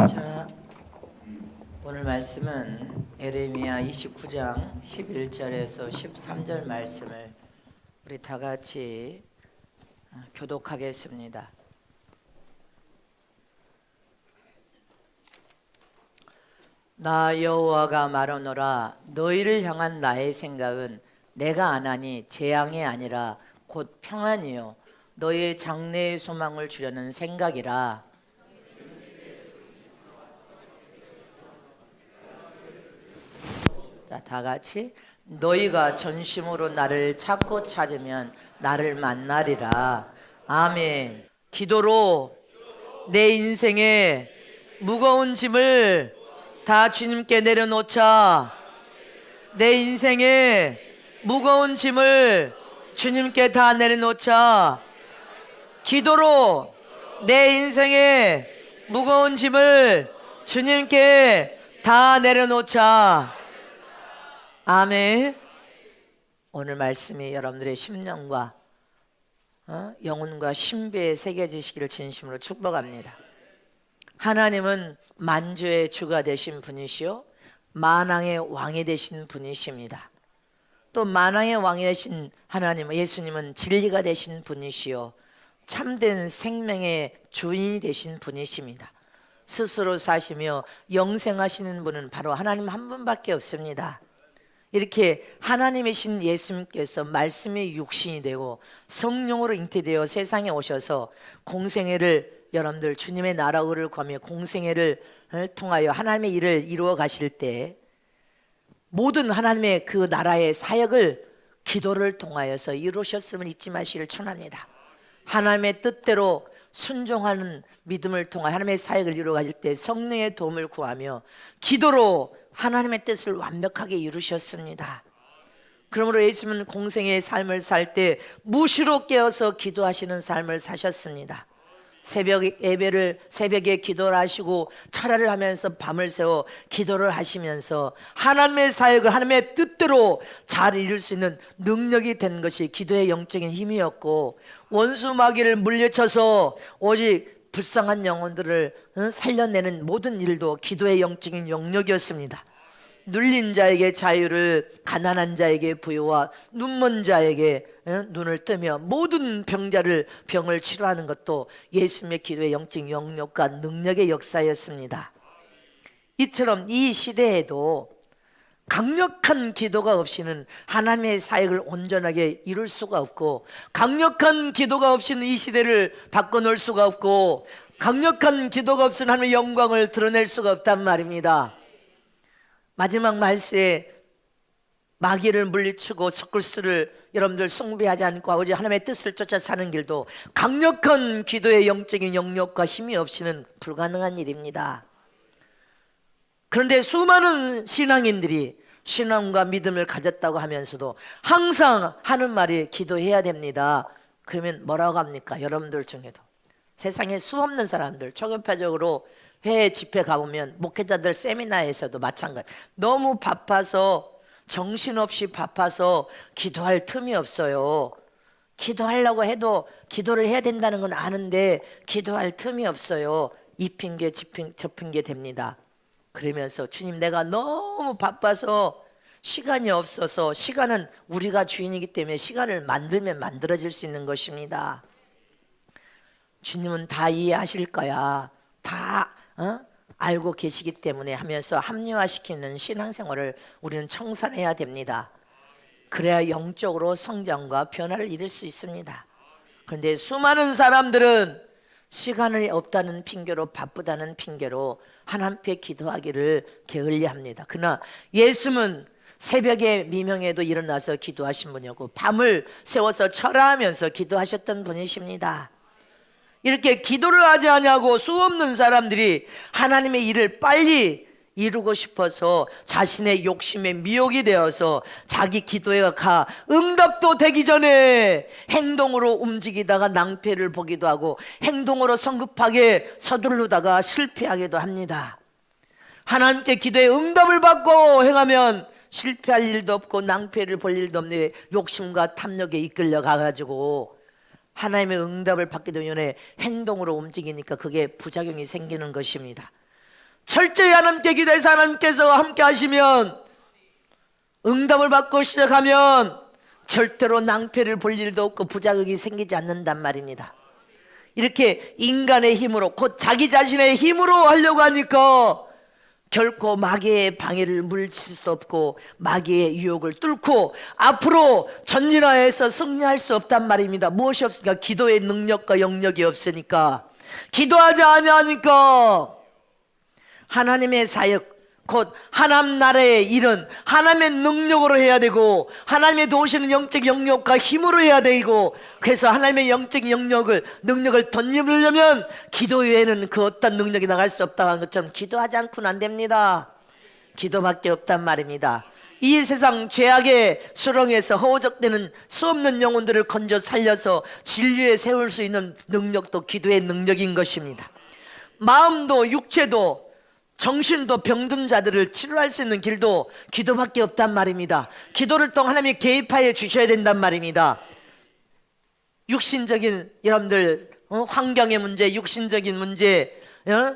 자, 오늘 말씀은 예레미야 29장 11절에서 13절 말씀을 우리 다 같이 교독하겠습니다. 나 여호와가 말하노라. 너희를 향한 나의 생각은 내가 안하니 재앙이 아니라 곧 평안이요 너희의 장래의 소망을 주려는 생각이라. 자, 다 같이 너희가 전심으로 나를 찾고 찾으면 나를 만나리라. 아멘. 기도로 내 인생의 무거운 짐을 다 주님께 내려놓자. 내 인생의 무거운 짐을 주님께 다 내려놓자. 기도로 내 인생의 무거운 짐을 주님께 다 내려놓자. 아멘. 오늘 말씀이 여러분들의 심령과 영혼과 신비에 새겨지시기를 진심으로 축복합니다. 하나님은 만주의 주가 되신 분이시요 만왕의 왕이 되신 분이십니다. 또 만왕의 왕이 되신 하나님 예수님은 진리가 되신 분이시요 참된 생명의 주인이 되신 분이십니다. 스스로 사시며 영생하시는 분은 바로 하나님 한 분밖에 없습니다. 이렇게 하나님이신 예수님께서 말씀이 육신이 되고 성령으로 잉태되어 세상에 오셔서 공생애를 여러분들 주님의 나라를 구하며 공생애를 통하여 하나님의 일을 이루어 가실 때 모든 하나님의 그 나라의 사역을 기도를 통하여서 이루셨음을 잊지 마시기를 축원합니다. 하나님의 뜻대로 순종하는 믿음을 통하여 하나님의 사역을 이루어 가실 때 성령의 도움을 구하며 기도로 하나님의 뜻을 완벽하게 이루셨습니다. 그러므로 예수님은 공생의 삶을 살 때 무시로 깨어서 기도하시는 삶을 사셨습니다. 새벽에 기도를 하시고 철야를 하면서 밤을 새워 기도를 하시면서 하나님의 사역을 하나님의 뜻대로 잘 이룰 수 있는 능력이 된 것이 기도의 영적인 힘이었고, 원수 마귀를 물리쳐서 오직 불쌍한 영혼들을 살려내는 모든 일도 기도의 영적인 영역이었습니다. 눌린 자에게 자유를, 가난한 자에게 부유와 눈먼 자에게 눈을 뜨며 모든 병을 치료하는 것도 예수님의 기도의 영적 영역과 능력의 역사였습니다. 이처럼 이 시대에도 강력한 기도가 없이는 하나님의 사역을 온전하게 이룰 수가 없고, 강력한 기도가 없이는 이 시대를 바꿔놓을 수가 없고, 강력한 기도가 없이는 하나님의 영광을 드러낼 수가 없단 말입니다. 마지막 말세에 마귀를 물리치고 스쿨스를 여러분들 숭배하지 않고 아버지 하나님의 뜻을 쫓아 사는 길도 강력한 기도의 영적인 영역과 힘이 없이는 불가능한 일입니다. 그런데 수많은 신앙인들이 신앙과 믿음을 가졌다고 하면서도 항상 하는 말이 기도해야 됩니다. 그러면 뭐라고 합니까? 여러분들 중에도 세상에 수없는 사람들 초교파적으로 회에 집회 가보면 목회자들 세미나에서도 마찬가지, 너무 바빠서 정신없이 바빠서 기도할 틈이 없어요. 기도하려고 해도 기도를 해야 된다는 건 아는데 기도할 틈이 없어요. 이 핑계 저 핑계 됩니다. 그러면서 주님 내가 너무 바빠서 시간이 없어서, 시간은 우리가 주인이기 때문에 시간을 만들면 만들어질 수 있는 것입니다. 주님은 다 이해하실 거야, 다 알고 계시기 때문에 하면서 합리화시키는 신앙생활을 우리는 청산해야 됩니다. 그래야 영적으로 성장과 변화를 이룰 수 있습니다. 그런데 수많은 사람들은 시간이 없다는 핑계로, 바쁘다는 핑계로 하나님께 기도하기를 게을리합니다. 그러나 예수님은 새벽에 미명에도 일어나서 기도하신 분이었고 밤을 새워서 철야하면서 기도하셨던 분이십니다. 이렇게 기도를 하지 않냐고 수없는 사람들이 하나님의 일을 빨리 이루고 싶어서 자신의 욕심에 미혹이 되어서 자기 기도에 가 응답도 되기 전에 행동으로 움직이다가 낭패를 보기도 하고 행동으로 성급하게 서두르다가 실패하기도 합니다. 하나님께 기도에 응답을 받고 행하면 실패할 일도 없고 낭패를 볼 일도 없는데 욕심과 탐욕에 이끌려 가가지고 하나님의 응답을 받기도 전에 행동으로 움직이니까 그게 부작용이 생기는 것입니다. 철저히 하나님께 기도해서 하나님께서 함께 하시면, 응답을 받고 시작하면 절대로 낭패를 볼 일도 없고 부자극이 생기지 않는단 말입니다. 이렇게 인간의 힘으로, 곧 자기 자신의 힘으로 하려고 하니까 결코 마귀의 방해를 물리칠 수 없고 마귀의 유혹을 뚫고 앞으로 전진하여서 승리할 수 없단 말입니다. 무엇이 없으니까? 기도의 능력과 영역이 없으니까. 기도하지 아니하니까 하나님의 사역, 곧 하나님 나라의 일은 하나님의 능력으로 해야 되고 하나님의 도우시는 영적 영역과 힘으로 해야 되고, 그래서 하나님의 영적 능력을 덧입으려면 기도 외에는 그 어떤 능력이 나갈 수 없다고 하는 것처럼 기도하지 않고는 안 됩니다. 기도밖에 없단 말입니다. 이 세상 죄악의 수렁에서 허우적대는 수없는 영혼들을 건져 살려서 진리에 세울 수 있는 능력도 기도의 능력인 것입니다. 마음도 육체도 정신도 병든 자들을 치료할 수 있는 길도 기도밖에 없단 말입니다. 기도를 통해 하나님이 개입하여 주셔야 된단 말입니다. 육신적인 여러분들 환경의 문제, 육신적인 문제,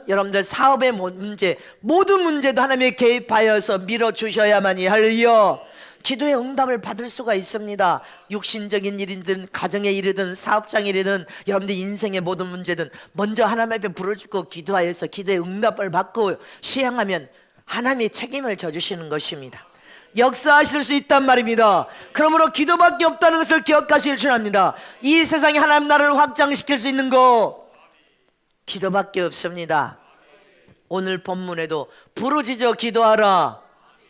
여러분들 사업의 문제, 모든 문제도 하나님이 개입하여서 밀어주셔야만이 할렐루야 기도의 응답을 받을 수가 있습니다. 육신적인 일이든 가정의 일이든 사업장 일이든 여러분들 인생의 모든 문제든 먼저 하나님 앞에 부르짖고 기도하여서 기도의 응답을 받고 시행하면 하나님이 책임을 져주시는 것입니다. 역사하실 수 있단 말입니다. 그러므로 기도밖에 없다는 것을 기억하시길 축원합니다. 이 세상에 하나님 나라를 확장시킬 수 있는 거 기도밖에 없습니다. 오늘 본문에도 부르짖어 기도하라.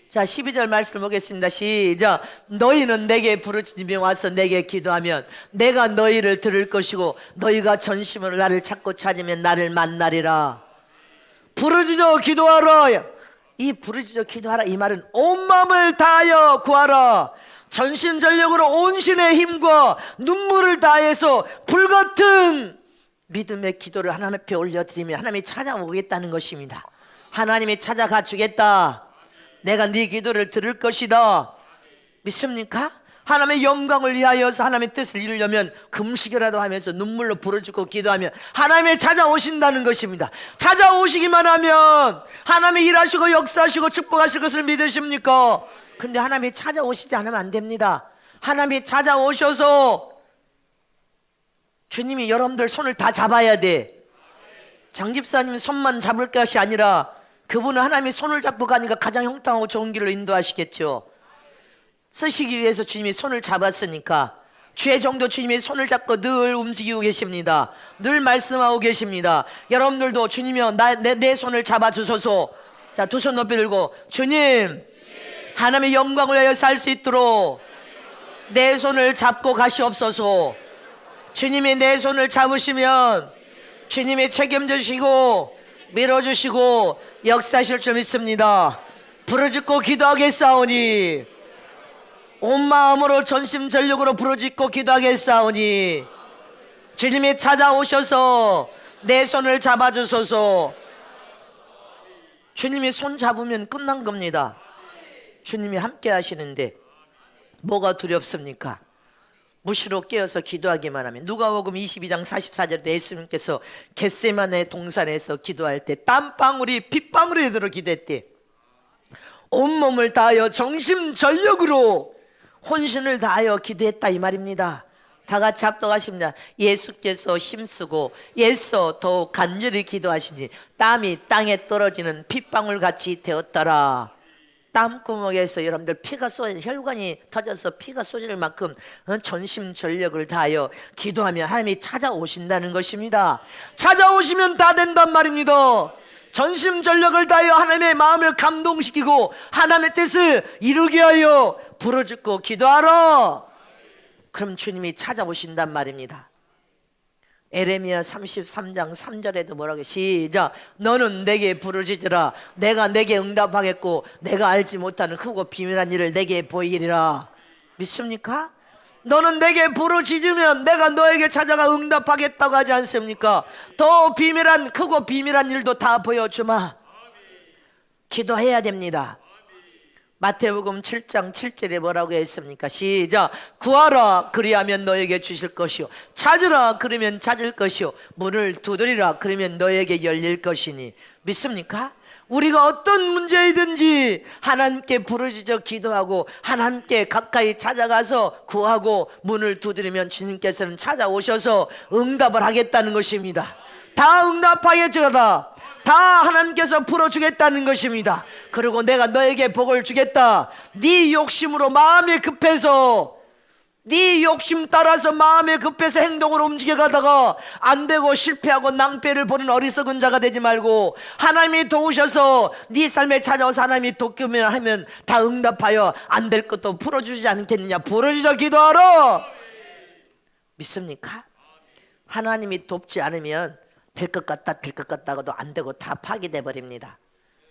자, 12절 말씀 보겠습니다. 시작. 너희는 내게 부르짖으며 와서 내게 기도하면 내가 너희를 들을 것이고 너희가 전심으로 나를 찾고 찾으면 나를 만나리라. 부르짖어 기도하라. 이 부르짖어 기도하라 이 말은 온 마음을 다하여 구하라. 전신전력으로 온 신의 힘과 눈물을 다해서 불같은 믿음의 기도를 하나님 앞에 올려드리면 하나님이 찾아오겠다는 것입니다. 하나님이 찾아가 주겠다. 내가 네 기도를 들을 것이다. 믿습니까? 하나님의 영광을 위하여서 하나님의 뜻을 이루려면 금식이라도 하면서 눈물로 부르짖고 기도하면 하나님이 찾아오신다는 것입니다. 찾아오시기만 하면 하나님이 일하시고 역사하시고 축복하실 것을 믿으십니까? 근데 하나님이 찾아오시지 않으면 안 됩니다. 하나님이 찾아오셔서 주님이 여러분들 손을 다 잡아야 돼. 장집사님 손만 잡을 것이 아니라 그분은 하나님이 손을 잡고 가니까 가장 형통하고 좋은 길로 인도하시겠죠. 쓰시기 위해서 주님이 손을 잡았으니까 죄 정도 주님이 손을 잡고 늘 움직이고 계십니다. 늘 말씀하고 계십니다. 여러분들도 주님이여 내 손을 잡아주소서. 자, 두 손 높이 들고 주님 하나님의 영광을 위하여 살 수 있도록 내 손을 잡고 가시옵소서. 주님이 내 손을 잡으시면 주님이 책임지시고 밀어주시고 역사하실 줄 믿습니다. 부르짖고 기도하겠사오니 온 마음으로 전심전력으로 부르짖고 기도하겠사오니 주님이 찾아오셔서 내 손을 잡아주소서. 주님이 손 잡으면 끝난 겁니다. 주님이 함께 하시는데 뭐가 두렵습니까? 무시로 깨어서 기도하기만 하면. 누가복음 22장 44절에 예수님께서 겟세마네 동산에서 기도할 때 땀방울이 핏방울이 되도록 기도했대. 온몸을 다하여 정심전력으로 혼신을 다하여 기도했다 이 말입니다. 다 같이 합독하십니다. 예수께서 힘쓰고 예서 더욱 간절히 기도하시니 땀이 땅에 떨어지는 핏방울 같이 되었더라. 땀구멍에서 여러분들 피가 혈관이 터져서 피가 쏟아질 만큼 전심전력을 다하여 기도하면 하나님이 찾아오신다는 것입니다. 찾아오시면 다 된단 말입니다. 전심전력을 다하여 하나님의 마음을 감동시키고 하나님의 뜻을 이루게 하여 부르짖고 기도하라. 그럼 주님이 찾아오신단 말입니다. 에레미야 33장 3절에도 뭐라고 시작. 너는 내게 부르짖으라. 내가 내게 응답하겠고 내가 알지 못하는 크고 비밀한 일을 내게 보이리라. 믿습니까? 너는 내게 부르짖으면 내가 너에게 찾아가 응답하겠다고 하지 않습니까? 더 비밀한 크고 비밀한 일도 다 보여주마. 기도해야 됩니다. 마태복음 7장 7절에 뭐라고 했습니까? 시작. 구하라 그리하면 너에게 주실 것이요 찾으라 그러면 찾을 것이요 문을 두드리라 그러면 너에게 열릴 것이니. 믿습니까? 우리가 어떤 문제이든지 하나님께 부르짖어 기도하고 하나님께 가까이 찾아가서 구하고 문을 두드리면 주님께서는 찾아오셔서 응답을 하겠다는 것입니다. 다 응답하겠다. 다 하나님께서 풀어주겠다는 것입니다. 그리고 내가 너에게 복을 주겠다. 네 욕심으로 마음이 급해서, 네 욕심 따라서 마음에 급해서 행동으로 움직여가다가 안되고 실패하고 낭패를 보는 어리석은 자가 되지 말고 하나님이 도우셔서 네 삶에 찾아와서 하나님이 돕기만 하면 다 응답하여 안 될 것도 풀어주지 않겠느냐. 부르짖어 기도하라. 믿습니까? 하나님이 돕지 않으면 될 것 같다 될 것 같다가도 안 되고 다 파괴돼 버립니다.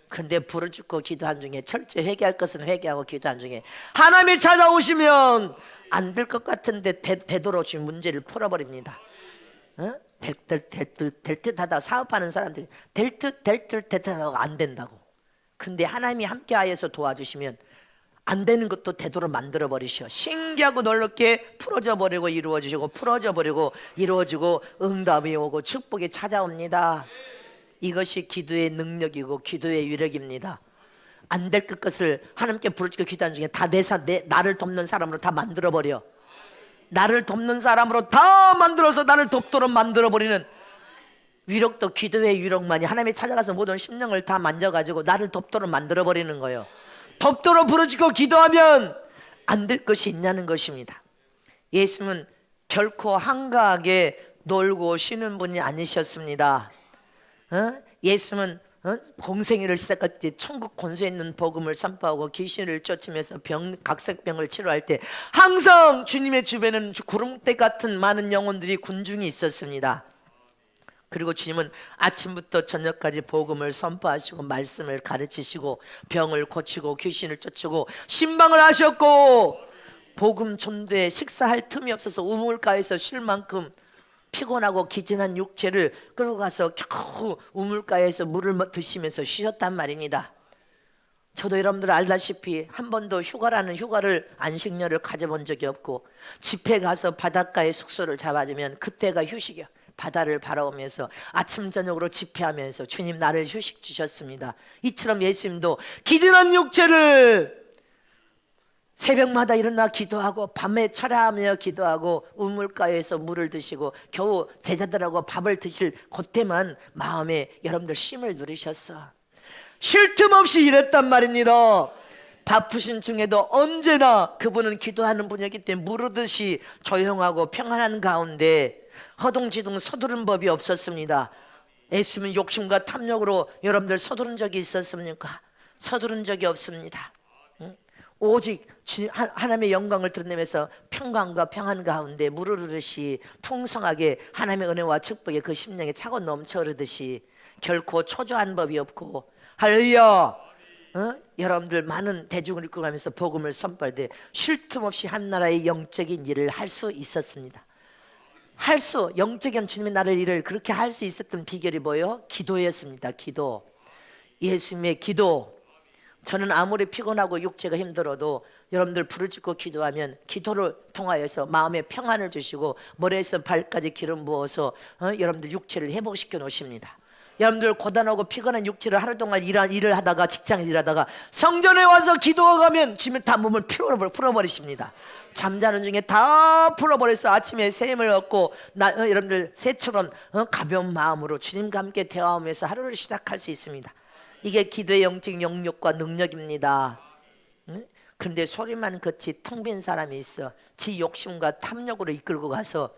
그런데 부르짖고 기도한 중에 철저히 회개할 것은 회개하고 기도한 중에 하나님이 찾아오시면 안 될 것 같은데 되도록 지금 문제를 풀어버립니다. 될 듯 하다가 사업하는 사람들이 될 듯 하다가 안 된다고. 근데 하나님이 함께하여서 도와주시면 안 되는 것도 되도록 만들어 버리셔. 신기하고 놀랍게 풀어져 버리고 이루어지고 풀어져 버리고 이루어지고 응답이 오고 축복이 찾아옵니다. 이것이 기도의 능력이고 기도의 위력입니다. 안 될 것을 하나님께 부르짖고 기도하는 중에 다 나를 돕는 사람으로 다 만들어 버려. 나를 돕는 사람으로 다 만들어서 나를 돕도록 만들어 버리는 위력도 기도의 위력만이 하나님이 찾아가서 모든 심령을 다 만져가지고 나를 돕도록 만들어 버리는 거예요. 돕도록 부르짖고 기도하면 안 될 것이 있냐는 것입니다. 예수님은 결코 한가하게 놀고 쉬는 분이 아니셨습니다. 예수님은 공생애를 시작할 때 천국 권세 있는 복음을 선포하고 귀신을 쫓으면서 각색병을 치료할 때 항상 주님의 주변에는 구름대 같은 많은 영혼들이 군중이 있었습니다. 그리고 주님은 아침부터 저녁까지 복음을 선포하시고 말씀을 가르치시고 병을 고치고 귀신을 쫓고 신방을 하셨고 복음 전도에 식사할 틈이 없어서 우물가에서 쉴 만큼 피곤하고 기진한 육체를 끌고 가서 겨우 우물가에서 물을 드시면서 쉬셨단 말입니다. 저도 여러분들 알다시피 한 번도 휴가라는 휴가를 안식년을 가져본 적이 없고 집회 가서 바닷가에 숙소를 잡아주면 그때가 휴식이야. 바다를 바라보면서 아침 저녁으로 집회하면서 주님 나를 휴식 주셨습니다. 이처럼 예수님도 기진한 육체를 새벽마다 일어나 기도하고 밤에 철야하며 기도하고 우물가에서 물을 드시고 겨우 제자들하고 밥을 드실 그때만 마음에 여러분들 쉼을 누리셨어. 쉴 틈 없이 일했단 말입니다. 바쁘신 중에도 언제나 그분은 기도하는 분이었기 때문에 무르듯이 조용하고 평안한 가운데 허둥지둥 서두른 법이 없었습니다. 예수님은 욕심과 탐욕으로 여러분들 서두른 적이 있었습니까? 서두른 적이 없습니다. 오직 하나님의 영광을 드러내면서 평강과 평안 가운데 무르르듯이 풍성하게 하나님의 은혜와 축복에 그 심령에 차고 넘쳐 흐르듯이 결코 초조한 법이 없고 할렐루야. 여러분들 많은 대중을 이끌어가면서 복음을 선포할 때 쉴 틈 없이 한 나라의 영적인 일을 할 수 있었습니다. 영적인 주님의 나라의 일을 그렇게 할 수 있었던 비결이 뭐예요? 기도였습니다. 기도. 예수님의 기도. 저는 아무리 피곤하고 육체가 힘들어도 여러분들 부르짖고 기도하면 기도를 통하여서 마음에 평안을 주시고 머리에서 발까지 기름 부어서 여러분들 육체를 회복시켜 놓으십니다. 여러분들 고단하고 피곤한 육체를 하루 동안 일을 하다가 직장에서 일하다가 성전에 와서 기도하면 주님 다 몸을 풀어버리십니다. 잠자는 중에 다 풀어버려서 아침에 새 힘을 얻고 여러분들 새처럼 가벼운 마음으로 주님과 함께 대화하면서 하루를 시작할 수 있습니다. 이게 기도의 영적 영역과 능력입니다. 그런데 소리만 걷지 텅 빈 사람이 있어. 지 욕심과 탐욕으로 이끌고 가서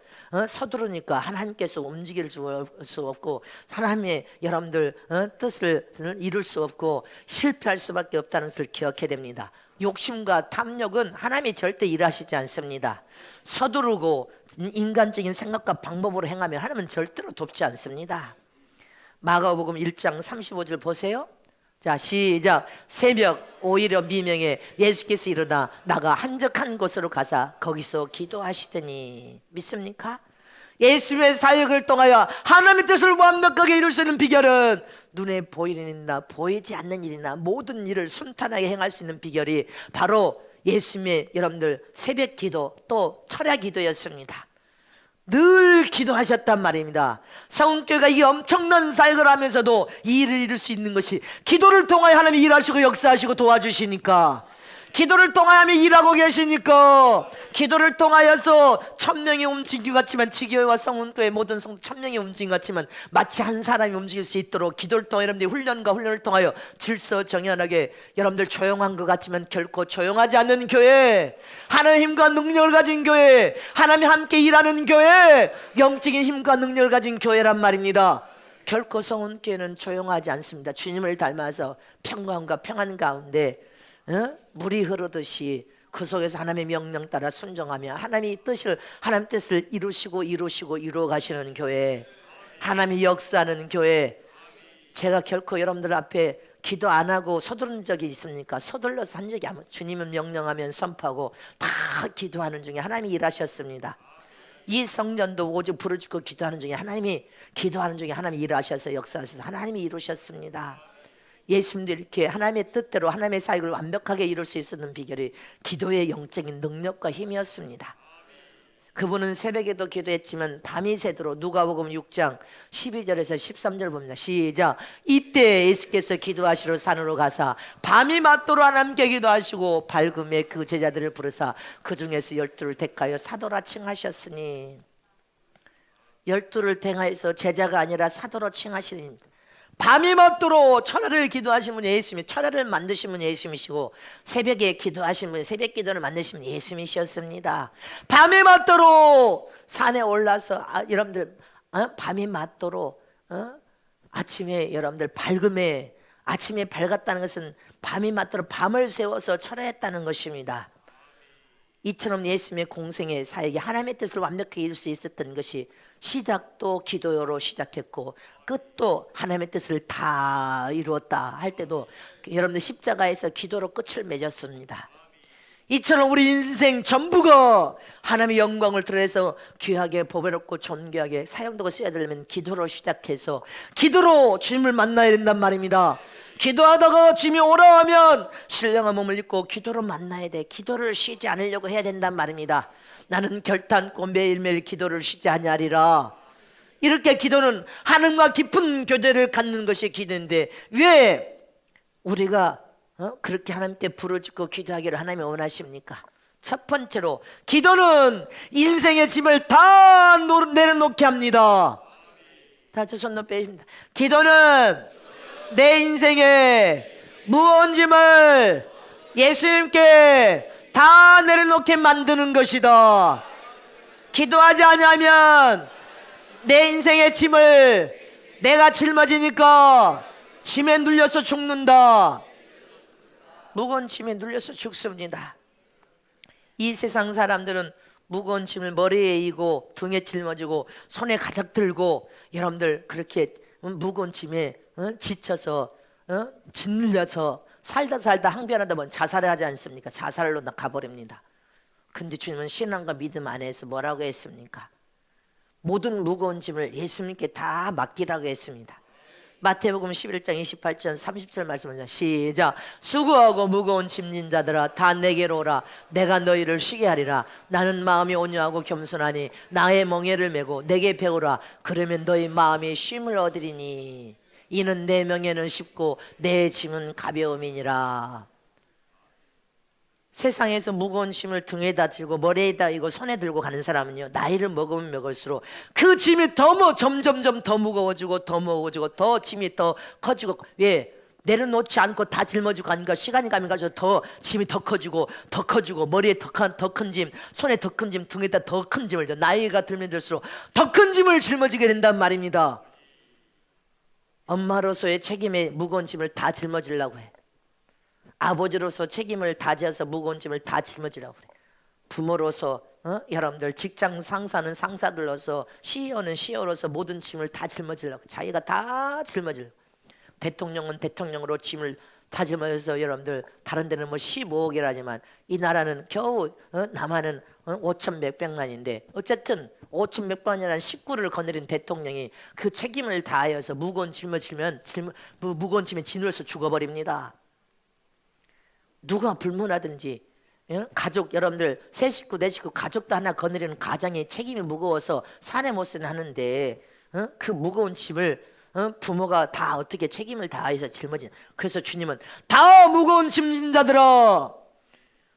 서두르니까 하나님께서 움직일 수 없고 하나님의 여러분들 뜻을 이룰 수 없고 실패할 수밖에 없다는 것을 기억해야 됩니다. 욕심과 탐욕은 하나님이 절대 일하시지 않습니다. 서두르고 인간적인 생각과 방법으로 행하면 하나님은 절대로 돕지 않습니다. 마가복음 1장 35절 보세요. 자, 시작. 새벽 오히려 미명에 예수께서 일어나 나가 한적한 곳으로 가사 거기서 기도하시더니. 믿습니까? 예수님의 사역을 통하여 하나님의 뜻을 완벽하게 이룰 수 있는 비결은 눈에 보이는 일이나 보이지 않는 일이나 모든 일을 순탄하게 행할 수 있는 비결이 바로 예수님의 여러분들 새벽 기도 또 철야 기도였습니다. 늘 기도하셨단 말입니다. 성훈교회가 이 엄청난 사역을 하면서도 이 일을 이룰 수 있는 것이 기도를 통하여 하나님이 일하시고 역사하시고 도와주시니까, 기도를 통하여 일하고 계시니까, 기도를 통하여서 1000명이 움직이고 같지만, 지교회와 성훈교회 모든 성도 1000명이 움직인 것 같지만 마치 한 사람이 움직일 수 있도록 기도를 통하여 여러분들이 훈련을 통하여 질서정연하게, 여러분들 조용한 것 같지만 결코 조용하지 않는 교회, 하나님의 힘과 능력을 가진 교회, 하나님이 함께 일하는 교회, 영적인 힘과 능력을 가진 교회란 말입니다. 결코 성훈교회는 조용하지 않습니다. 주님을 닮아서 평강과 평안 가운데 물이 흐르듯이 그 속에서 하나님의 명령 따라 순종하며 하나님 뜻을 이루시고 이루어 가시는 교회, 하나님이 역사하는 교회. 제가 결코 여러분들 앞에 기도 안 하고 서두른 적이 있습니까? 서둘러서 한 적이 아무. 주님은 명령하면 선포하고 다 기도하는 중에 하나님이 일하셨습니다. 이 성전도 오직 부르짖고 기도하는 중에 하나님이 일하셔서 역사하셔서 하나님이 이루셨습니다. 예수님도 이렇게 하나님의 뜻대로 하나님의 사역을 완벽하게 이룰 수 있었던 비결이 기도의 영적인 능력과 힘이었습니다. 그분은 새벽에도 기도했지만 밤이 새도록, 누가복음 6장 12절에서 13절 봅니다. 시작. 이때 예수께서 기도하시러 산으로 가사 밤이 맞도록 하나님께 기도하시고 밝음에 그 제자들을 부르사 그 중에서 12를 택하여 사도라 칭하셨으니, 12를 택하여서 제자가 아니라 사도로 칭하시니, 밤이 맞도록 철야를 기도하신 분이 예수님이, 철야를 만드신 분이 예수님이시고 새벽에 기도하신 분이, 새벽 기도를 만드신 분이 예수님이셨습니다. 밤이 맞도록 산에 올라서 여러분들 밤이 맞도록 아침에 여러분들 밝음에, 아침에 밝았다는 것은 밤이 맞도록 밤을 세워서 철야했다는 것입니다. 이처럼 예수님의 공생의 사역이 하나님의 뜻을 완벽하게 이룰 수 있었던 것이 시작도 기도로 시작했고 끝도 하나님의 뜻을 다 이루었다 할 때도 여러분들 십자가에서 기도로 끝을 맺었습니다. 이처럼 우리 인생 전부가 하나님의 영광을 드러내서 귀하게 보배롭고 존귀하게 사용되고 써야 되려면 기도로 시작해서 기도로 주님을 만나야 된단 말입니다. 기도하다가 주님이 오라 하면 신령한 몸을 입고 기도로 만나야 돼. 기도를 쉬지 않으려고 해야 된단 말입니다. 나는 결단코 매일매일 기도를 쉬지 아니하리라. 이렇게 기도는 하나님과 깊은 교제를 갖는 것이 기도인데, 왜 우리가 그렇게 하나님께 부르짖고 기도하기를 하나님이 원하십니까? 첫 번째로 기도는 인생의 짐을 다 내려놓게 합니다. 다 두 손 높여줍니다. 기도는 내 인생의 무거운 짐을 예수님께 다 내려놓게 만드는 것이다. 기도하지 않으면 내 인생의 짐을 내가 짊어지니까 짐에 눌려서 죽는다. 무거운 짐에 눌려서 죽습니다. 이 세상 사람들은 무거운 짐을 머리에 이고 등에 짊어지고 손에 가득 들고, 여러분들 그렇게 무거운 짐에 지쳐서 짓눌려서 살다 항변하다 보면 자살을 하지 않습니까? 자살로 가버립니다. 근데 주님은 신앙과 믿음 안에서 뭐라고 했습니까? 모든 무거운 짐을 예수님께 다 맡기라고 했습니다. 마태복음 11장 28절 30절 말씀입니다. 시작. 수고하고 무거운 짐진 자들아 다 내게로 오라. 내가 너희를 쉬게 하리라. 나는 마음이 온유하고 겸손하니 나의 멍에를 메고 내게 배우라. 그러면 너희 마음이 쉼을 얻으리니 이는 내 멍에는 쉽고 내 짐은 가벼움이니라. 세상에서 무거운 짐을 등에다 들고 머리에다 이고 손에 들고 가는 사람은요, 나이를 먹으면 먹을수록 그 짐이 점점점 더 무거워지고 더 짐이 더 커지고, 왜? 내려놓지 않고 다 짊어지고 가니까 시간이 가면 갈수록 더 짐이 더 커지고 머리에 더 큰 짐, 손에 더 큰 짐, 등에다 더 큰 짐을 나이가 들면 들수록 더 큰 짐을 짊어지게 된단 말입니다. 엄마로서의 책임에 무거운 짐을 다 짊어지려고 해. 아버지로서 책임을 다져서 무거운 짐을 다 짊어지라고 그래. 부모로서 여러분들 직장 상사는 상사들로서 CEO는 CEO로서 모든 짐을 다 짊어지려고, 자기가 다 짊어지려고. 대통령은 대통령으로 짐을 다 짊어져서, 여러분들 다른 데는 뭐 15억이라지만 이 나라는 겨우 남한은 5천 몇백만인데, 어쨌든 5천 몇백만이라는 식구를 거느린 대통령이 그 책임을 다하여서 무거운 짐을 지면 무거운 짐에 짓눌려서 죽어버립니다. 누가 불문하든지 예? 가족 여러분들 세 식구 네 식구 가족도 하나 거느리는 가장의 책임이 무거워서 산에 못 쓰는 하는데 그 무거운 짐을 부모가 다 어떻게 책임을 다해서 짊어진. 그래서 주님은 다 무거운 짐진 자들아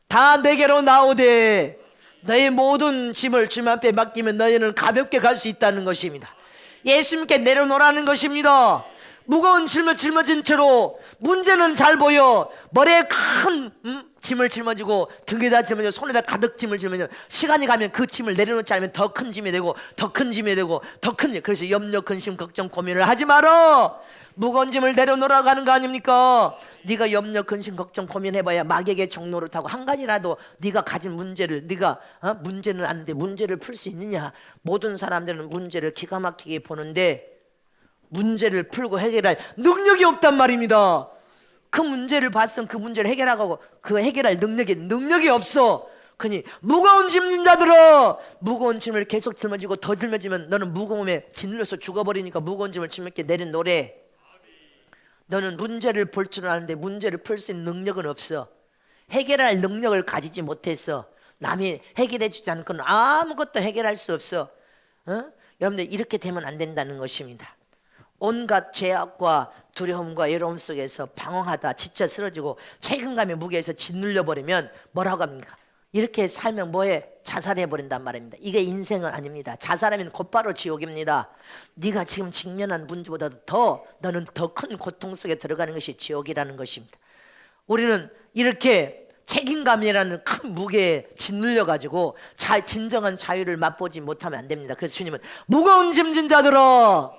다 내게로 나오되 너의 모든 짐을 주님 앞에 맡기면 너희는 가볍게 갈 수 있다는 것입니다. 예수님께 내려놓으라는 것입니다. 무거운 짐을 짊어진 채로 문제는 잘 보여 머리에 큰 짐을 짊어지고 등에다 짊어지고 손에다 가득 짐을 짊어지고 시간이 가면 그 짐을 내려놓지 않으면 더 큰 짐이 되고 더 큰 짐이 되고 더 큰 짐. 그래서 염려 근심 걱정 고민을 하지 마라. 무거운 짐을 내려놓으라고 하는 거 아닙니까? 네가 염려 근심 걱정 고민해봐야 마귀에게 종로를 타고 한 가지라도 네가 가진 문제를 네가 문제는 아는데 문제를 풀 수 있느냐. 모든 사람들은 문제를 기가 막히게 보는데 문제를 풀고 해결할 능력이 없단 말입니다. 그 문제를 봤으면 그 문제를 해결하고 그 해결할 능력이 없어. 그니 무거운 짐진 자들아 무거운 짐을 계속 짊어지고 더 짊어지면 너는 무거움에 짓눌려서 죽어버리니까 무거운 짐을 짐있게 내려놓으래. 너는 문제를 볼 줄 아는데 문제를 풀 수 있는 능력은 없어. 해결할 능력을 가지지 못했어. 남이 해결해 주지 않고는 아무것도 해결할 수 없어. 여러분들 이렇게 되면 안 된다는 것입니다. 온갖 죄악과 두려움과 외로움 속에서 방황하다 지쳐 쓰러지고 책임감의 무게에서 짓눌려 버리면 뭐라고 합니까? 이렇게 살면 뭐해? 자살해버린단 말입니다. 이게 인생은 아닙니다. 자살하면 곧바로 지옥입니다. 네가 지금 직면한 문제보다 더 너는 더 큰 고통 속에 들어가는 것이 지옥이라는 것입니다. 우리는 이렇게 책임감이라는 큰 무게에 짓눌려 가지고 진정한 자유를 맛보지 못하면 안 됩니다. 그래서 주님은 무거운 짐진 자들아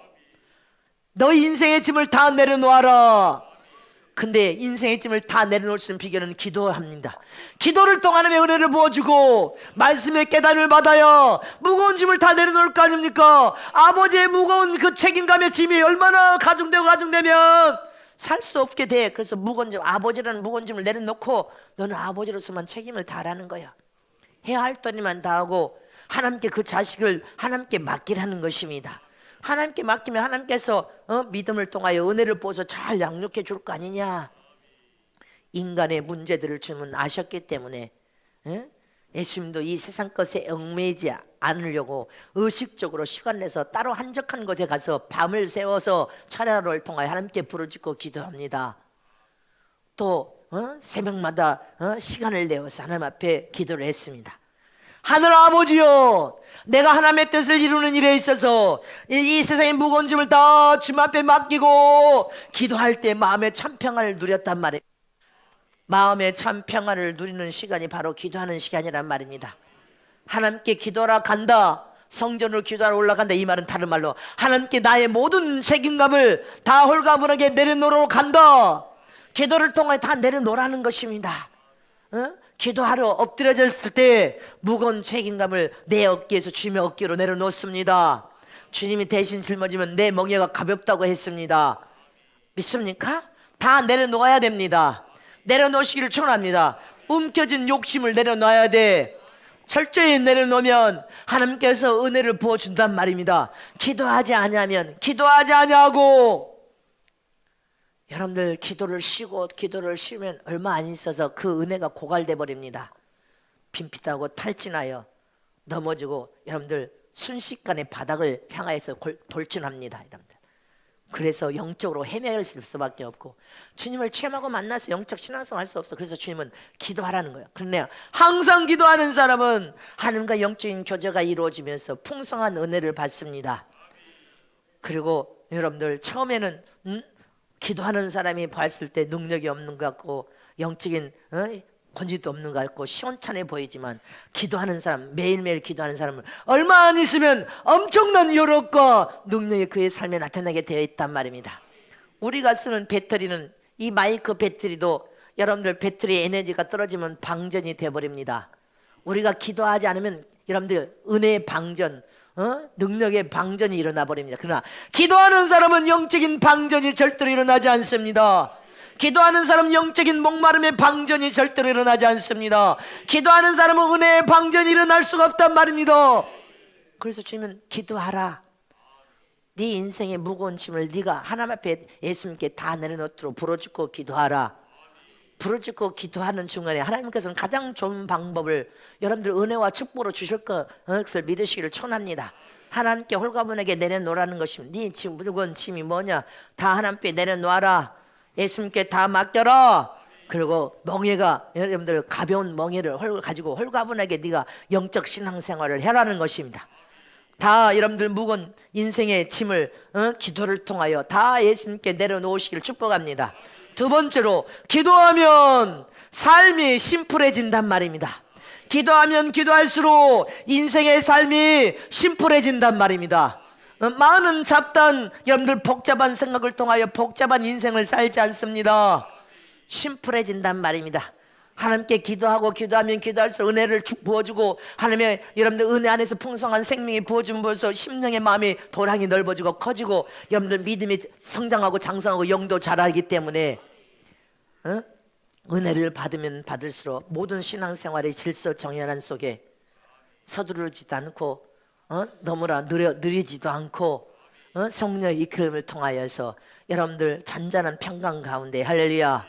너 인생의 짐을 다 내려놓아라. 근데 인생의 짐을 다 내려놓을 수 있는 비결은 기도합니다. 기도를 통하면 은혜를 부어주고 말씀의 깨달음을 받아야 무거운 짐을 다 내려놓을 거 아닙니까? 아버지의 무거운 그 책임감의 짐이 얼마나 가중되면 살 수 없게 돼. 그래서 무거운 짐, 아버지라는 무거운 짐을 내려놓고 너는 아버지로서만 책임을 다하라는 거야. 해야 할 도리만 다하고 하나님께 그 자식을 하나님께 맡기라는 것입니다. 하나님께 맡기면 하나님께서 믿음을 통하여 은혜를 부어서 잘 양육해 줄 거 아니냐. 인간의 문제들을 주님은 아셨기 때문에 예수님도 이 세상 것에 얽매이지 않으려고 의식적으로 시간 내서 따로 한적한 곳에 가서 밤을 새워서 찬양을 통하여 하나님께 부르짖고 기도합니다. 또 새벽마다 시간을 내어서 하나님 앞에 기도를 했습니다. 하늘 아버지여 내가 하나님의 뜻을 이루는 일에 있어서 이 세상의 무거운 짐을 다 주님 앞에 맡기고 기도할 때 마음의 참 평안을 누렸단 말이에요. 마음의 참 평안을 누리는 시간이 바로 기도하는 시간이란 말입니다. 하나님께 기도하러 간다, 성전으로 기도하러 올라간다, 이 말은 다른 말로 하나님께 나의 모든 책임감을 다 홀가분하게 내려놓으러 간다. 기도를 통해 다 내려놓으라는 것입니다. 기도하러 엎드려졌을 때 무거운 책임감을 내 어깨에서 주님의 어깨로 내려놓습니다. 주님이 대신 짊어지면 내 멍에가 가볍다고 했습니다. 믿습니까? 다 내려놓아야 됩니다. 내려놓으시기를 축원합니다. 움켜진 욕심을 내려놔야 돼. 철저히 내려놓으면 하나님께서 은혜를 부어준단 말입니다. 기도하지 아니하고 여러분들 기도를 쉬면 얼마 안 있어서 그 은혜가 고갈돼 버립니다. 빈핏하고 탈진하여 넘어지고 여러분들 순식간에 바닥을 향하여서 돌진합니다. 여러분들. 그래서 영적으로 헤매일 수밖에 없고 주님을 체험하고 만나서 영적 신앙생활 할 수 없어. 그래서 주님은 기도하라는 거예요. 그런데 항상 기도하는 사람은 하나님과 영적인 교제가 이루어지면서 풍성한 은혜를 받습니다. 그리고 여러분들 처음에는 기도하는 사람이 봤을 때 능력이 없는 것 같고 영적인 권위도 없는 것 같고 시원찮아 보이지만 기도하는 사람, 매일매일 기도하는 사람은 얼마 안 있으면 엄청난 여력과 능력이 그의 삶에 나타나게 되어 있단 말입니다. 우리가 쓰는 배터리는 이 마이크 배터리도 여러분들 배터리 에너지가 떨어지면 방전이 되어버립니다. 우리가 기도하지 않으면 여러분들 은혜의 방전, 능력의 방전이 일어나 버립니다. 그러나 기도하는 사람은 영적인 방전이 절대로 일어나지 않습니다. 기도하는 사람은 영적인 목마름의 방전이 절대로 일어나지 않습니다. 기도하는 사람은 은혜의 방전이 일어날 수가 없단 말입니다. 그래서 주님은 기도하라. 네 인생의 무거운 짐을 네가 하나님 앞에 예수님께 다 내려놓도록 부르짖고 기도하라. 부르짖고 기도하는 중간에 하나님께서는 가장 좋은 방법을 여러분들 은혜와 축복으로 주실 것을 믿으시기를 축원합니다. 하나님께 홀가분하게 내려놓으라는 것입니다. 네 지금 무조건 짐이 뭐냐? 다 하나님께 내려놓아라. 예수님께 다 맡겨라. 그리고 멍에가 여러분들 가벼운 멍에를 가지고 홀가분하게 네가 영적 신앙생활을 해라는 것입니다. 다 여러분들 무거운 인생의 짐을 기도를 통하여 다 예수님께 내려놓으시기를 축복합니다. 두 번째로 기도하면 삶이 심플해진단 말입니다. 기도하면 기도할수록 인생의 삶이 심플해진단 말입니다. 많은 잡다한 여러분들 복잡한 생각을 통하여 복잡한 인생을 살지 않습니다. 심플해진단 말입니다. 하나님께 기도하면 기도할수록 은혜를 부어주고 하나님의 여러분들 은혜 안에서 풍성한 생명이 부어주면 벌써 심령의 마음이 도량이 넓어지고 커지고 여러분들 믿음이 성장하고 장성하고 영도 자라기 때문에 은혜를 받으면 받을수록 모든 신앙생활의 질서 정연한 속에 서두르지도 않고 너무나 느리지도 않고 성령의 이끌음을 통하여서 여러분들 잔잔한 평강 가운데 할렐루야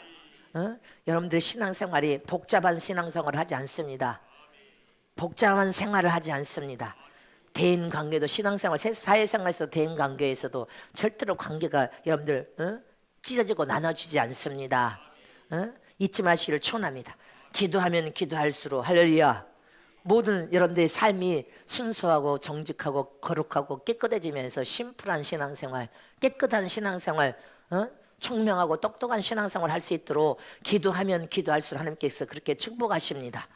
여러분들 신앙생활이 복잡한 신앙생활을 하지 않습니다. 복잡한 생활을 하지 않습니다. 대인관계도 신앙생활 사회생활에서 대인관계에서도 절대로 관계가 여러분들 찢어지고 나눠지지 않습니다. 잊지 마시기를 축원합니다. 기도하면 기도할수록 할렐루야 모든 여러분들의 삶이 순수하고 정직하고 거룩하고 깨끗해지면서 심플한 신앙생활 깨끗한 신앙생활 청명하고 똑똑한 신앙생활을 할 수 있도록 기도하면 기도할수록 하나님께서 그렇게 축복하십니다.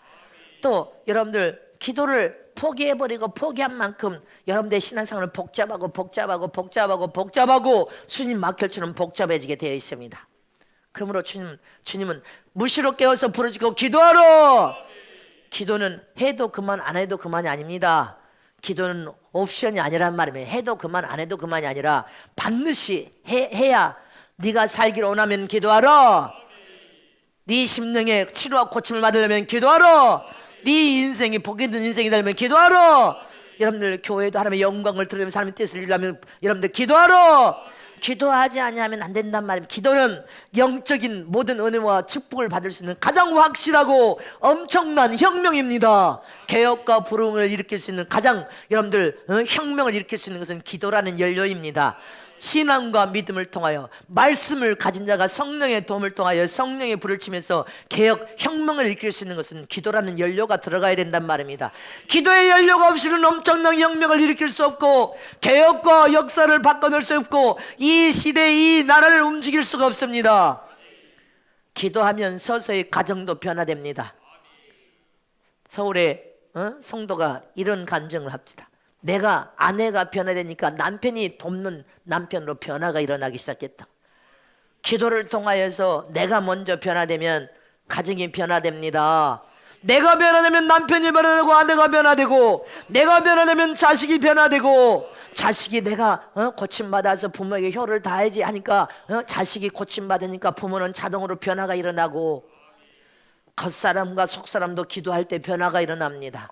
또 여러분들 기도를 포기해버리고 포기한 만큼 여러분들의 신앙생활은 복잡하고 주님 막결처럼 복잡해지게 되어 있습니다. 그러므로 주님은 무시로 깨어서 부르짖고 기도하라. 기도는 해도 그만 안 해도 그만이 아닙니다. 기도는 옵션이 아니란 말이에요. 해도 그만 안 해도 그만이 아니라 반드시 해야 네가 살기를 원하면 기도하라. 네 심령의 치료와 고침을 받으려면 기도하라. 네 인생이 복이 있는 인생이 되려면 기도하라. 여러분들 교회도 하나님의 영광을 드리려면 하나님의 뜻을 이루려면 여러분들 기도하라. 기도하지 않으면 안 된단 말입니다. 기도는 영적인 모든 은혜와 축복을 받을 수 있는 가장 확실하고 엄청난 혁명입니다. 개혁과 부흥을 일으킬 수 있는 가장 여러분들 혁명을 일으킬 수 있는 것은 기도라는 연료입니다. 신앙과 믿음을 통하여 말씀을 가진 자가 성령의 도움을 통하여 성령의 불을 치면서 개혁, 혁명을 일으킬 수 있는 것은 기도라는 연료가 들어가야 된단 말입니다. 기도의 연료가 없이는 엄청난 혁명을 일으킬 수 없고 개혁과 역사를 바꿔놓을 수 없고 이 시대 이 나라를 움직일 수가 없습니다. 기도하면 서서히 가정도 변화됩니다. 서울의 성도가 이런 간증을 합니다. 내가 아내가 변화되니까 남편이 돕는 남편으로 변화가 일어나기 시작했다. 기도를 통하여서 내가 먼저 변화되면 가정이 변화됩니다. 내가 변화되면 남편이 변화되고 아내가 변화되고 내가 변화되면 자식이 변화되고 자식이 내가 고침받아서 부모에게 효를 다해야지 하니까 자식이 고침받으니까 부모는 자동으로 변화가 일어나고 겉사람과 속사람도 기도할 때 변화가 일어납니다.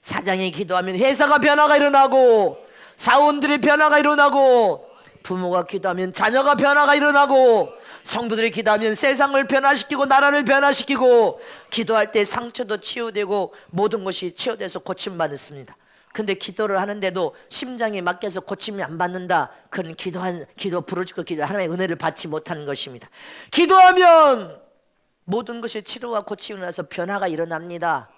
사장이 기도하면 회사가 변화가 일어나고 사원들의 변화가 일어나고 부모가 기도하면 자녀가 변화가 일어나고 성도들이 기도하면 세상을 변화시키고 나라를 변화시키고 기도할 때 상처도 치유되고 모든 것이 치유돼서 고침받습니다. 근데 기도를 하는데도 심장이 막혀서 고침이 안 받는다. 그건 기도 부르짖고 기도 하나님의 은혜를 받지 못하는 것입니다. 기도하면 모든 것이 치료와 고침이 나서 변화가 일어납니다.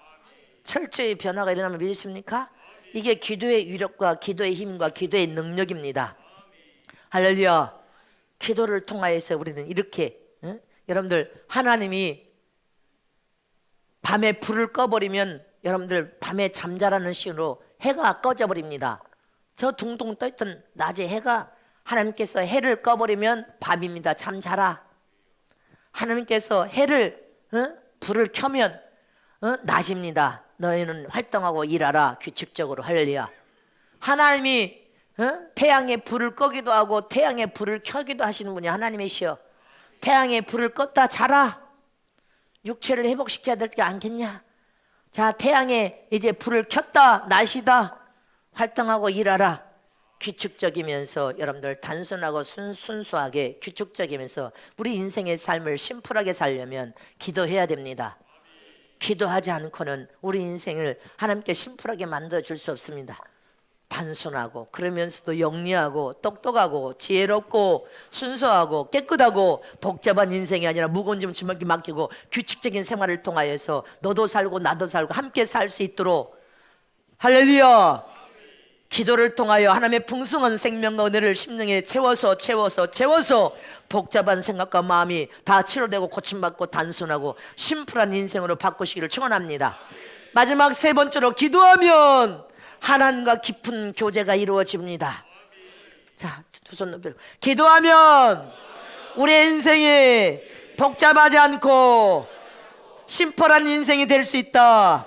철저히 변화가 일어나면 믿으십니까? 이게 기도의 위력과 기도의 힘과 기도의 능력입니다. 할렐루야. 기도를 통하여서 우리는 이렇게 여러분들 하나님이 밤에 불을 꺼버리면 여러분들 밤에 잠자라는 식으로 해가 꺼져버립니다. 저 둥둥 떠있던 낮에 해가 하나님께서 해를 꺼버리면 밤입니다. 잠자라. 하나님께서 불을 켜면 낮입니다. 너희는 활동하고 일하라. 규칙적으로. 할렐루야. 하나님이 태양의 불을 끄기도 하고 태양의 불을 켜기도 하시는 분이 하나님이시여. 태양의 불을 껐다 자라. 육체를 회복시켜야 될 게 않겠냐. 자, 태양에 이제 불을 켰다. 낮이다. 활동하고 일하라. 규칙적이면서 여러분들 단순하고 순수하게 규칙적이면서 우리 인생의 삶을 심플하게 살려면 기도해야 됩니다. 기도하지 않고는 우리 인생을 하나님께 심플하게 만들어 줄 수 없습니다. 단순하고 그러면서도 영리하고 똑똑하고 지혜롭고 순수하고 깨끗하고 복잡한 인생이 아니라 무거운 짐 주먹에 맡기고 규칙적인 생활을 통하여서 너도 살고 나도 살고 함께 살 수 있도록 할렐루야, 기도를 통하여 하나님의 풍성한 생명과 은혜를 심령에 채워서 복잡한 생각과 마음이 다 치료되고 고침받고 단순하고 심플한 인생으로 바꾸시기를 축원합니다. 마지막 세 번째로, 기도하면 하나님과 깊은 교제가 이루어집니다. 자, 두 손 높여. 기도하면 우리 인생이 복잡하지 않고 심플한 인생이 될 수 있다.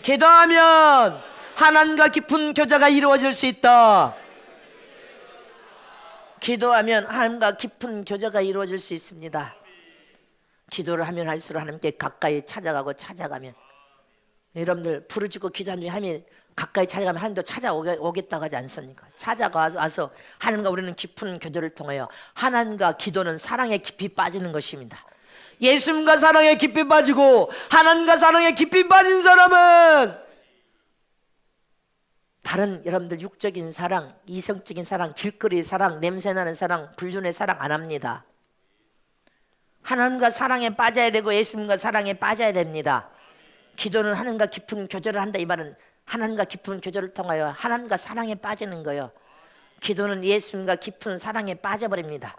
기도하면 하나님과 깊은 교제가 이루어질 수 있다. 기도하면 하나님과 깊은 교제가 이루어질 수 있습니다. 기도를 하면 할수록 하나님께 가까이 찾아가면 여러분들 부르짖고 기도하는 중에 하나님이 가까이 찾아가면 하나님도 찾아오겠다고 하지 않습니까? 찾아와서 하나님과 우리는 깊은 교제를 통하여, 하나님과 기도는 사랑에 깊이 빠지는 것입니다. 예수님과 사랑에 깊이 빠지고 하나님과 사랑에 깊이 빠진 사람은 다른 여러분들 육적인 사랑, 이성적인 사랑, 길거리 사랑, 냄새나는 사랑, 불륜의 사랑 안 합니다. 하나님과 사랑에 빠져야 되고 예수님과 사랑에 빠져야 됩니다. 기도는 하나님과 깊은 교제를 한다, 이 말은 하나님과 깊은 교제를 통하여 하나님과 사랑에 빠지는 거예요. 기도는 예수님과 깊은 사랑에 빠져버립니다.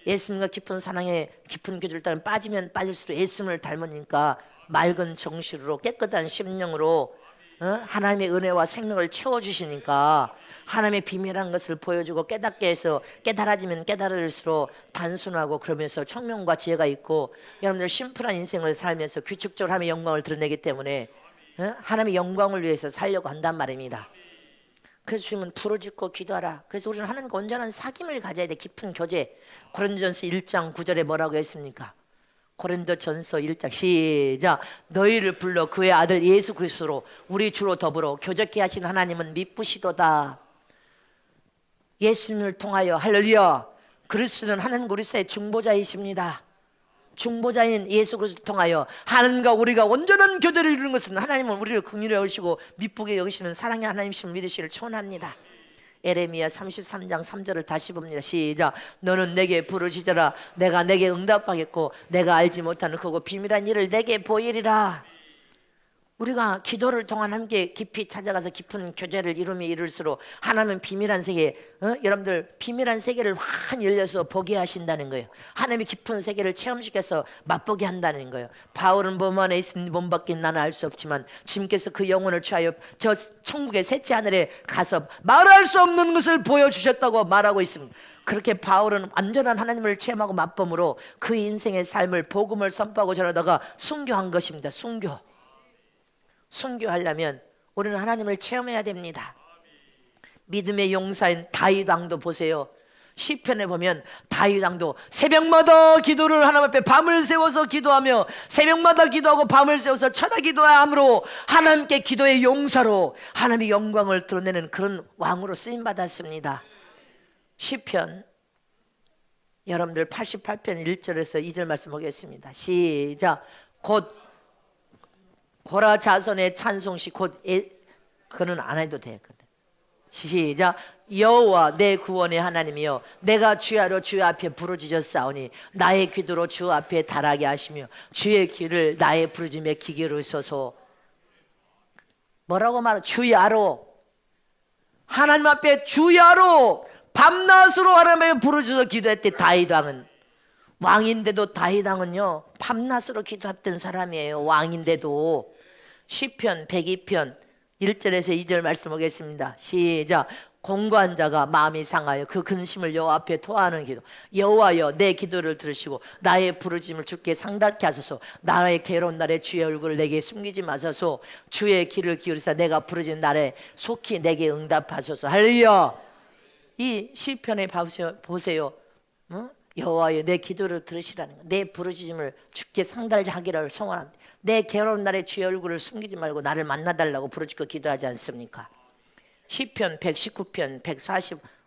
예수님과 깊은 사랑에 깊은 교제를 통해 빠지면 빠질수록 예수님을 닮으니까 맑은 정신으로 깨끗한 심령으로 하나님의 은혜와 생명을 채워주시니까 하나님의 비밀한 것을 보여주고 깨닫게 해서 깨달아지면 깨달을수록 단순하고 그러면서 총명과 지혜가 있고 여러분들 심플한 인생을 살면서 규칙적으로 하나님의 영광을 드러내기 때문에 하나님의 영광을 위해서 살려고 한단 말입니다. 그래서 주님은 부르짖고 기도하라. 그래서 우리는 하나님과 온전한 사귐을 가져야 돼. 깊은 교제. 고린도전서 1장 9절에 뭐라고 했습니까? 고린도전서 1장 시작. 너희를 불러 그의 아들 예수 그리스도로 우리 주로 더불어 교제케 하신 하나님은 미쁘시도다. 예수님을 통하여 할렐루야, 그리스도는 하나님과 우리 사이의 중보자이십니다. 중보자인 예수 그리스도를 통하여 하나님과 우리가 온전한 교제를 이루는 것은 하나님은 우리를 긍휼히 여기시고 미쁘게 여기시는 사랑의 하나님이심을 믿으시기를 축원합니다. 에레미야 33장 3절을 다시 봅니다. 시작. 너는 내게 부르짖어라. 내가 내게 응답하겠고 내가 알지 못하는 크고 비밀한 일을 내게 보이리라. 우리가 기도를 통한 함께 깊이 찾아가서 깊은 교제를 이루면 이룰수록 하나님은 비밀한 세계, 여러분들 비밀한 세계를 확 열려서 보게 하신다는 거예요. 하나님의 깊은 세계를 체험시켜서 맛보게 한다는 거예요. 바울은 몸 안에 있는 몸 밖인 나는 알 수 없지만 주님께서 그 영혼을 취하여 저 천국의 셋째 하늘에 가서 말할 수 없는 것을 보여주셨다고 말하고 있습니다. 그렇게 바울은 완전한 하나님을 체험하고 맛봄으로 그 인생의 삶을 복음을 선포하고 전하다가 순교한 것입니다. 순교하려면 우리는 하나님을 체험해야 됩니다. 믿음의 용사인 다윗 왕도 보세요. 시편에 보면 다윗 왕도 새벽마다 기도를 하나님 앞에 밤을 새워서 기도하며 새벽마다 기도하고 밤을 새워서 천하 기도함으로 하나님께 기도의 용사로 하나님의 영광을 드러내는 그런 왕으로 쓰임 받았습니다. 시편 여러분들 88편 1절에서 2절 말씀 보겠습니다. 시작. 곧 고라 자손의 찬송시 그는 안 해도 돼. 시작. 여호와 내 구원의 하나님이여 내가 주야로 주 앞에 부르짖었사오니 나의 기도로 주 앞에 달하게 하시며 주의 귀를 나의 부르짖음에 기울이소서. 뭐라고 말해? 주야로, 하나님 앞에 주야로 밤낮으로 하나님 앞에 부르짖어 기도했대. 다윗 왕은 왕인데도 다윗 왕은요 밤낮으로 기도했던 사람이에요. 왕인데도. 시편 102편 1절에서 2절 말씀 보겠습니다. 시작. 공고한 자가 마음이 상하여 그 근심을 여호와 앞에 토하는 기도. 여호와여 내 기도를 들으시고 나의 부르짖음을 주께 상달케 하소서. 나의 괴로운 날에 주의 얼굴을 내게 숨기지 마소서. 주의 귀를 기울이사 내가 부르짖는 날에 속히 내게 응답하소서. 할렐루야. 이 시편에 보세요. 여호와여 내 기도를 들으시라는 거. 내 부르짖음을 주께 상달하기를 소원합니다. 내 괴로운 날에 주의 얼굴을 숨기지 말고 나를 만나달라고 부르짖고 기도하지 않습니까? 시편 119편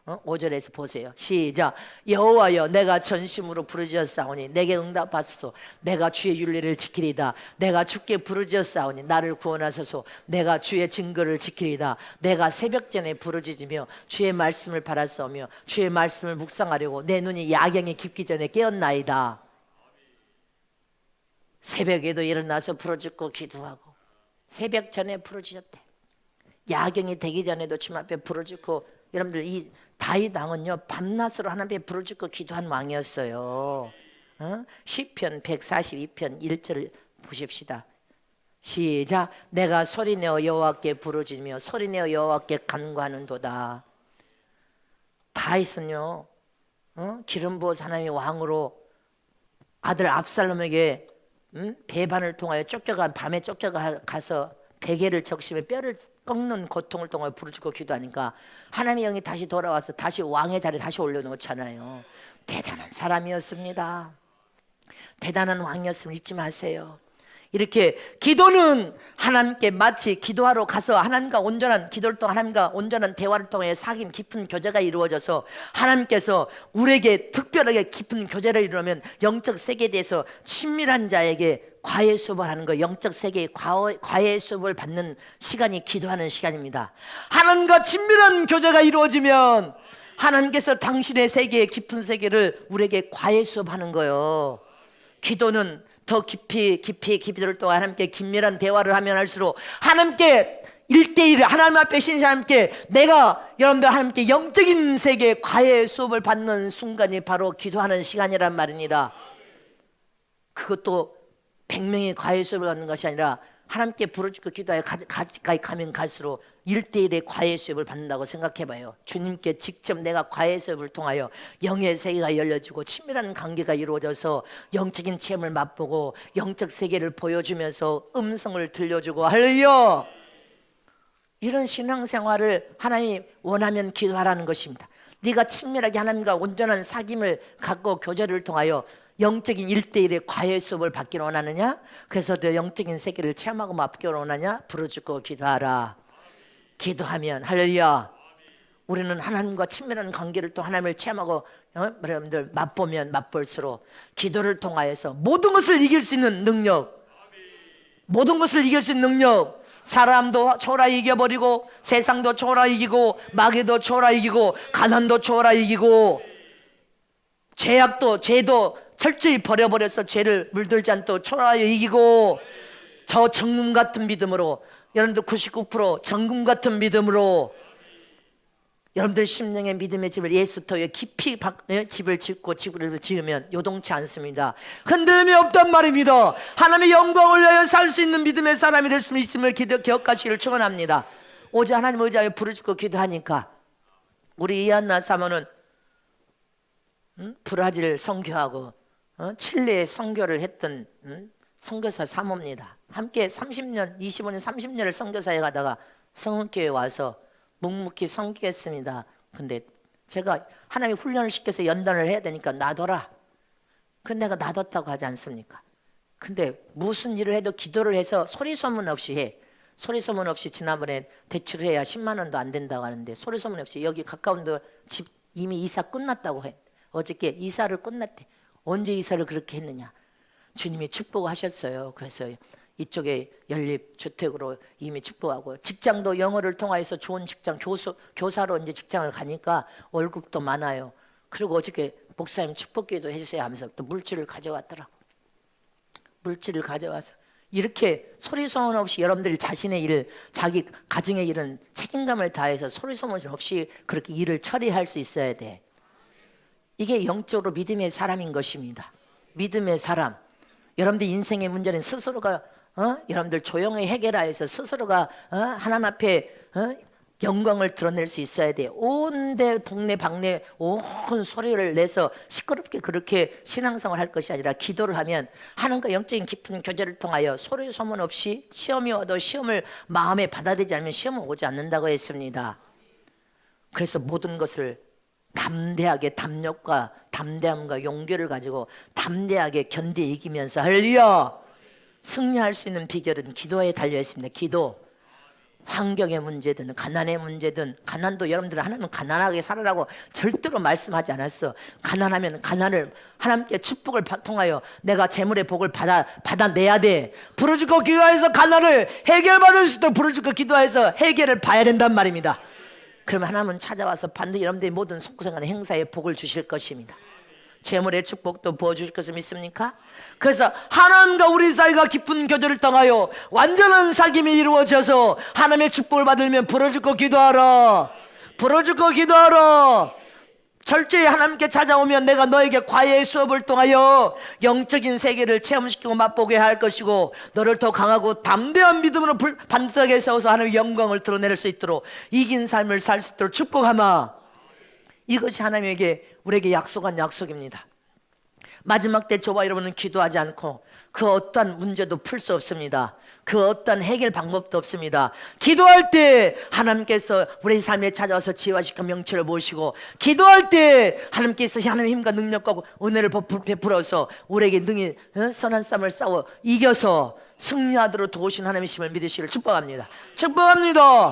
5절에서 보세요. 시작. 여호와여 내가 전심으로 부르짖었사오니 내게 응답하소서. 내가 주의 율례를 지키리다. 내가 주께 부르짖었사오니 나를 구원하소서. 내가 주의 증거를 지키리다. 내가 새벽전에 부르짖으며 주의 말씀을 바랐사오며 주의 말씀을 묵상하려고 내 눈이 야경에 깊기 전에 깨었나이다. 새벽에도 일어나서 부르짖고 기도하고 새벽 전에 부르짖었대. 야경이 되기 전에도 주님 앞에 부르짖고. 여러분들 이 다윗 왕은요 밤낮으로 하나님 앞에 부르짖고 기도한 왕이었어요. 시편 142편 1절을 보십시다. 시작. 내가 소리내어 여호와께 부르짖으며 소리내어 여호와께 간구하는도다. 다윗은요 기름 부어서 하나님의 왕으로 아들 압살롬에게 배반을 통하여 밤에 쫓겨가서 베개를 적시며 뼈를 꺾는 고통을 통하여 부르짖고 기도하니까 하나님의 영이 다시 돌아와서 다시 왕의 자리에 다시 올려놓잖아요. 대단한 사람이었습니다. 대단한 왕이었음을 잊지 마세요. 이렇게 기도는 하나님께 마치 기도하러 가서 하나님과 온전한 기도를 통해 하나님과 온전한 대화를 통해 사귐 깊은 교제가 이루어져서 하나님께서 우리에게 특별하게 깊은 교제를 이루면 영적 세계에 대해서 친밀한 자에게 과외 수업을 하는 거, 영적 세계의 과외 수업을 받는 시간이 기도하는 시간입니다. 하나님과 친밀한 교제가 이루어지면 하나님께서 당신의 세계, 깊은 세계를 우리에게 과외 수업하는 거예요. 기도는 더 깊이 기도를 통해 하나님께 긴밀한 대화를 하면 할수록 하나님께 1대1 하나님 앞에 신신 하나님께 내가 여러분들 하나님께 영적인 세계의 과외 수업을 받는 순간이 바로 기도하는 시간이란 말입니다. 그것도 100명의 과외 수업을 받는 것이 아니라 하나님께 부르짖고 기도하여 가까이 가면 갈수록 1대1의 과외 수업을 받는다고 생각해봐요. 주님께 직접 내가 과외 수업을 통하여 영의 세계가 열려지고 친밀한 관계가 이루어져서 영적인 체험을 맛보고 영적 세계를 보여주면서 음성을 들려주고 할렐루야. 이런 신앙생활을 하나님이 원하면 기도하라는 것입니다. 네가 친밀하게 하나님과 온전한 사귐을 갖고 교제를 통하여 영적인 1대1의 과외 수업을 받기를 원하느냐? 그래서 너 영적인 세계를 체험하고 맛보기를 원하냐? 부르짖고 기도하라. 기도하면 할렐루야. 우리는 하나님과 친밀한 관계를 또 하나님을 체험하고 여러분들 맛보면 맛볼수록 기도를 통하여서 모든 것을 이길 수 있는 능력, 모든 것을 이길 수 있는 능력, 사람도 초월하 이겨버리고 세상도 초월하 이기고 마귀도 초월하 이기고 가난도 초월하 이기고 죄도 철저히 버려버려서 죄를 물들지 않도록 초월하여 이기고 저 정금 같은 믿음으로 여러분들 99% 정금 같은 믿음으로 여러분들 심령의 믿음의 집을 예수터에 깊이 집을 짓고 집을 지으면 요동치 않습니다. 흔들림이 없단 말입니다. 하나님의 영광을 위하여 살 수 있는 믿음의 사람이 될 수 있음을 기억하시기를 축원합니다. 오직 하나님 의지하여 부르짖고 기도하니까 우리 이한나 사모는 브라질 선교하고 칠레에 선교를 했던 선교사 사모입니다. 함께 30년, 25년, 30년을 선교사에 가다가 성흥교회에 와서 묵묵히 선교했습니다. 근데 제가 하나님이 훈련을 시켜서 연단을 해야 되니까 놔둬라. 근데 내가 놔뒀다고 하지 않습니까? 근데 무슨 일을 해도 기도를 해서 소리 소문 없이 해. 소리 소문 없이 지난번에 대출을 해야 10만 원도 안 된다고 하는데 소리 소문 없이 여기 가까운 집 이미 이사 끝났다고 해. 어저께 이사를 끝났대. 언제 이사를 그렇게 했느냐? 주님이 축복하셨어요. 그래서 이쪽에 연립주택으로 이미 축복하고 직장도 영어를 통하여서 좋은 직장 교사로 이제 직장을 가니까 월급도 많아요. 그리고 어저께 목사님 축복기도 해주세요 하면서 또 물질을 가져왔더라고. 물질을 가져와서 이렇게 소리 소문 없이 여러분들이 자신의 일, 자기 가정의 일은 책임감을 다해서 소리 소문 없이 그렇게 일을 처리할 수 있어야 돼. 이게 영적으로 믿음의 사람인 것입니다. 믿음의 사람. 여러분들 인생의 문제는 스스로가 여러분들 조용히 해결하여서 스스로가 하나님 앞에 영광을 드러낼 수 있어야 돼요. 온 동네 방네 온 소리를 내서 시끄럽게 그렇게 신앙생활 할 것이 아니라 기도를 하면 하나님과 영적인 깊은 교제를 통하여 소리 소문 없이 시험이 와도 시험을 마음에 받아들이지 않으면 시험은 오지 않는다고 했습니다. 그래서 모든 것을 담대하게 담력과 담대함과 용기를 가지고 담대하게 견디 이기면서 할렐루야 승리할 수 있는 비결은 기도에 달려 있습니다. 기도. 환경의 문제든 가난의 문제든, 가난도 여러분들 하나님은 가난하게 살아라고 절대로 말씀하지 않았어. 가난하면 가난을 하나님께 축복을 통하여 내가 재물의 복을 받아내야 돼. 부르짖고 기도해서 가난을 해결받을 수 있도록 부르짖고 기도해서 해결을 봐야 된단 말입니다. 그러면 하나님은 찾아와서 반드시 여러분들의 모든 속구생활의 행사에 복을 주실 것입니다. 재물의 축복도 부어주실 것을 믿습니까? 그래서 하나님과 우리 사이가 깊은 교제를 통하여 완전한 사귐이 이루어져서 하나님의 축복을 받으면 부르짖고 기도하라. 부르짖고 기도하라. 철저히 하나님께 찾아오면 내가 너에게 과외의 수업을 통하여 영적인 세계를 체험시키고 맛보게 할 것이고, 너를 더 강하고 담대한 믿음으로 반듯하게 세워서 하나님의 영광을 드러낼 수 있도록 이긴 삶을 살 수 있도록 축복하마. 이것이 하나님에게 우리에게 약속한 약속입니다. 마지막 때 저와 여러분은 기도하지 않고 그 어떠한 문제도 풀 수 없습니다. 그 어떠한 해결 방법도 없습니다. 기도할 때 하나님께서 우리 삶에 찾아와서 지혜와 명철을 모시고, 기도할 때 하나님께서 하나님의 힘과 능력과 은혜를 베풀어서 우리에게 능히 선한 싸움을 싸워 이겨서 승리하도록 도우신 하나님의 힘을 믿으시기를 축복합니다. 축복합니다.